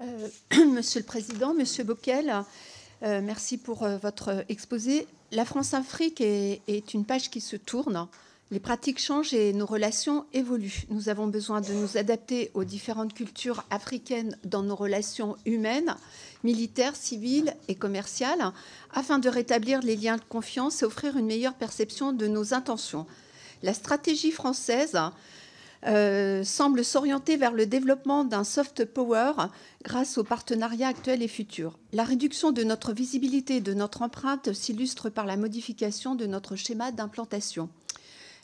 Monsieur le Président, Monsieur Bockel, merci pour votre exposé. La France-Afrique est une page qui se tourne. Les pratiques changent et nos relations évoluent. Nous avons besoin de nous adapter aux différentes cultures africaines dans nos relations humaines, militaires, civiles et commerciales, afin de rétablir les liens de confiance et offrir une meilleure perception de nos intentions. La stratégie française semble s'orienter vers le développement d'un soft power grâce aux partenariats actuels et futurs. La réduction de notre visibilité et de notre empreinte s'illustre par la modification de notre schéma d'implantation.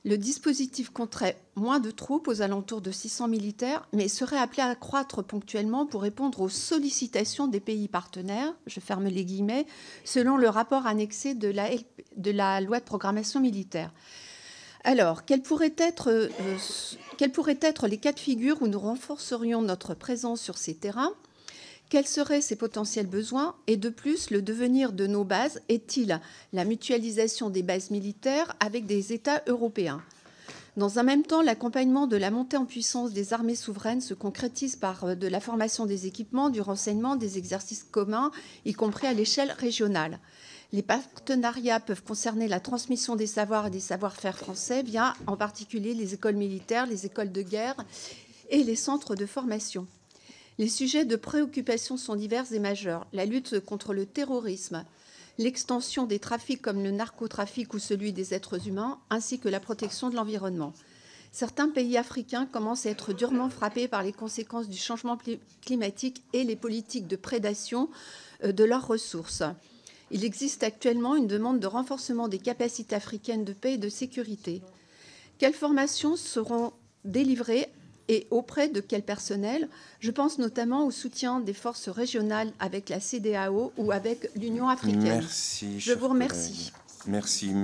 Le dispositif compterait moins de troupes, aux alentours de 600 militaires, mais serait appelé à croître ponctuellement pour répondre aux sollicitations des pays partenaires, je ferme les guillemets, selon le rapport annexé de la loi de programmation militaire. Alors, quels pourraient être les cas de figure où nous renforcerions notre présence sur ces terrains? Quels seraient ces potentiels besoins? Et de plus, le devenir de nos bases est-il la mutualisation des bases militaires avec des États européens? Dans un même temps, l'accompagnement de la montée en puissance des armées souveraines se concrétise par de la formation des équipements, du renseignement, des exercices communs, y compris à l'échelle régionale. Les partenariats peuvent concerner la transmission des savoirs et des savoir-faire français via en particulier les écoles militaires, les écoles de guerre et les centres de formation. Les sujets de préoccupation sont divers et majeurs. La lutte contre le terrorisme, l'extension des trafics comme le narcotrafic ou celui des êtres humains, ainsi que la protection de l'environnement. Certains pays africains commencent à être durement frappés par les conséquences du changement climatique et les politiques de prédation de leurs ressources. Il existe actuellement une demande de renforcement des capacités africaines de paix et de sécurité. Quelles formations seront délivrées et auprès de quel personnel? Je pense notamment au soutien des forces régionales avec la CEDEAO ou avec l'Union africaine. Merci. Je vous remercie. Merci.